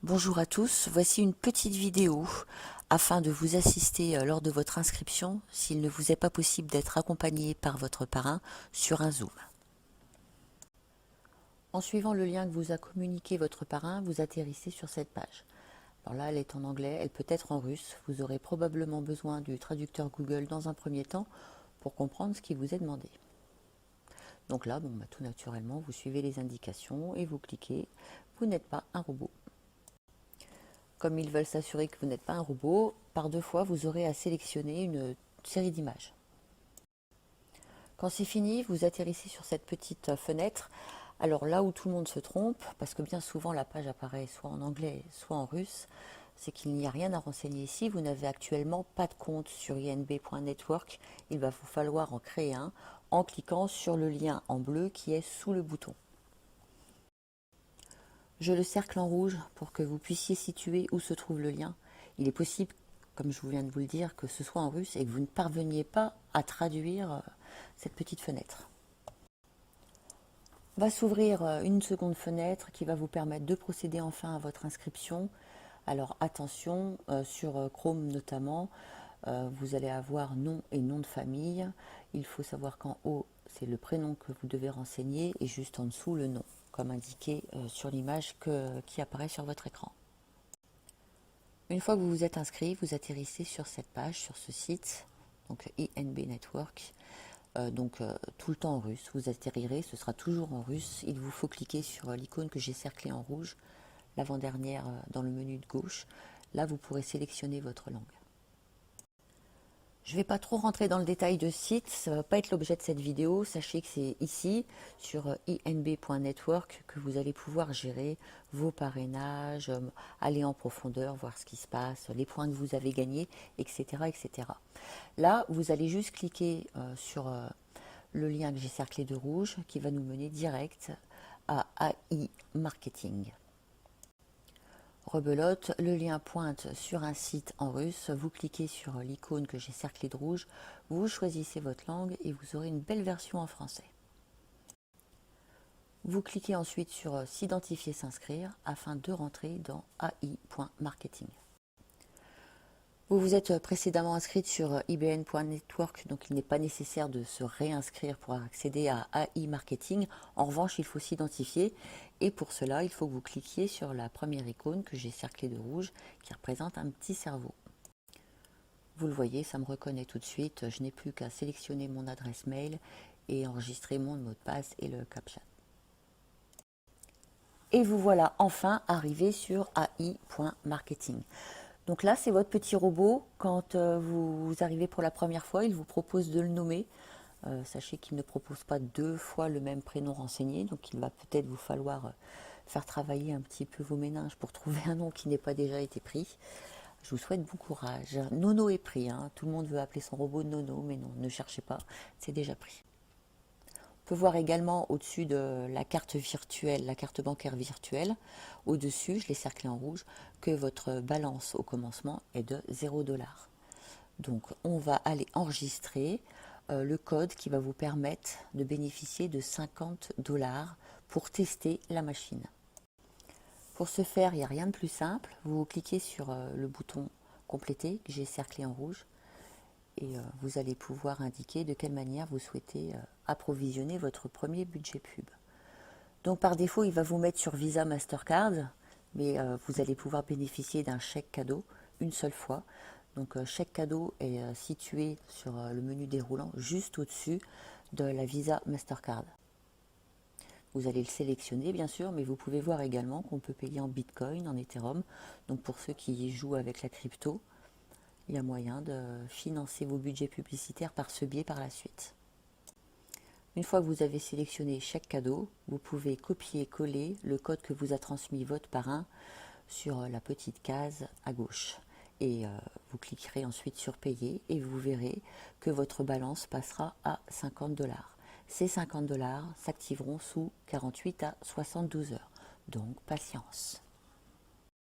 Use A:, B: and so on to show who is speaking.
A: Bonjour à tous, voici une petite vidéo afin de vous assister lors de votre inscription s'il ne vous est pas possible d'être accompagné par votre parrain sur un Zoom. En suivant le lien que vous a communiqué votre parrain, vous atterrissez sur cette page. Alors là, elle est en anglais, elle peut être en russe. Vous aurez probablement besoin du traducteur Google dans un premier temps pour comprendre ce qui vous est demandé. Donc là, tout naturellement, vous suivez les indications et vous cliquez. Vous n'êtes pas un robot. Comme ils veulent s'assurer que vous n'êtes pas un robot, par 2 fois, vous aurez à sélectionner une série d'images. Quand c'est fini, vous atterrissez sur cette petite fenêtre. Alors là où tout le monde se trompe, parce que bien souvent la page apparaît soit en anglais, soit en russe, c'est qu'il n'y a rien à renseigner ici. Vous n'avez actuellement pas de compte sur inb.network. Il va vous falloir en créer un en cliquant sur le lien en bleu qui est sous le bouton. Je le cercle en rouge pour que vous puissiez situer où se trouve le lien. Il est possible, comme je viens de vous le dire, que ce soit en russe et que vous ne parveniez pas à traduire cette petite fenêtre. Va s'ouvrir une seconde fenêtre qui va vous permettre de procéder enfin à votre inscription. Alors attention, sur Chrome notamment, vous allez avoir nom et nom de famille. Il faut savoir qu'en haut, c'est le prénom que vous devez renseigner et juste en dessous, le nom, comme indiqué sur l'image qui apparaît sur votre écran. Une fois que vous vous êtes inscrit, vous atterrissez sur cette page, sur ce site, donc INB Network, tout le temps en russe. Vous atterrirez, ce sera toujours en russe. Il vous faut cliquer sur l'icône que j'ai cerclée en rouge, l'avant-dernière dans le menu de gauche. Là, vous pourrez sélectionner votre langue. Je ne vais pas trop rentrer dans le détail de site, ça ne va pas être l'objet de cette vidéo. Sachez que c'est ici, sur inb.network, que vous allez pouvoir gérer vos parrainages, aller en profondeur, voir ce qui se passe, les points que vous avez gagnés, etc. etc. Là, vous allez juste cliquer sur le lien que j'ai cerclé de rouge, qui va nous mener direct à AI Marketing. Rebelote, le lien pointe sur un site en russe, vous cliquez sur l'icône que j'ai cerclée de rouge, vous choisissez votre langue et vous aurez une belle version en français. Vous cliquez ensuite sur s'identifier, s'inscrire afin de rentrer dans AI.marketing. Vous vous êtes précédemment inscrite sur ibn.network, donc il n'est pas nécessaire de se réinscrire pour accéder à AI Marketing. En revanche, il faut s'identifier et pour cela, il faut que vous cliquiez sur la première icône que j'ai cerclée de rouge qui représente un petit cerveau. Vous le voyez, ça me reconnaît tout de suite. Je n'ai plus qu'à sélectionner mon adresse mail et enregistrer mon mot de passe et le CAPTCHA. Et vous voilà enfin arrivé sur AI.marketing. Donc là, c'est votre petit robot. Quand vous arrivez pour la première fois, il vous propose de le nommer. Sachez qu'il ne propose pas 2 fois le même prénom renseigné. Donc il va peut-être vous falloir faire travailler un petit peu vos méninges pour trouver un nom qui n'ait pas déjà été pris. Je vous souhaite bon courage. Nono est pris. Tout le monde veut appeler son robot Nono, mais non, ne cherchez pas, c'est déjà pris. On peut voir également au-dessus de la carte virtuelle, la carte bancaire virtuelle, au-dessus, je l'ai cerclé en rouge, que votre balance au commencement est de 0$. Donc on va aller enregistrer le code qui va vous permettre de bénéficier de 50$ pour tester la machine. Pour ce faire, il n'y a rien de plus simple. Vous cliquez sur le bouton compléter que j'ai cerclé en rouge et vous allez pouvoir indiquer de quelle manière vous souhaitez approvisionner votre premier budget pub. Donc par défaut, il va vous mettre sur Visa Mastercard, mais vous allez pouvoir bénéficier d'un chèque cadeau une seule fois. Donc chèque cadeau est situé sur le menu déroulant juste au-dessus de la Visa Mastercard. Vous allez le sélectionner bien sûr, mais vous pouvez voir également qu'on peut payer en Bitcoin, en Ethereum. Donc pour ceux qui jouent avec la crypto, il y a moyen de financer vos budgets publicitaires par ce biais par la suite. Une fois que vous avez sélectionné chaque cadeau, vous pouvez copier-coller le code que vous a transmis votre parrain sur la petite case à gauche. Et vous cliquerez ensuite sur payer et vous verrez que votre balance passera à 50$. Ces 50$ s'activeront sous 48 à 72 heures. Donc patience.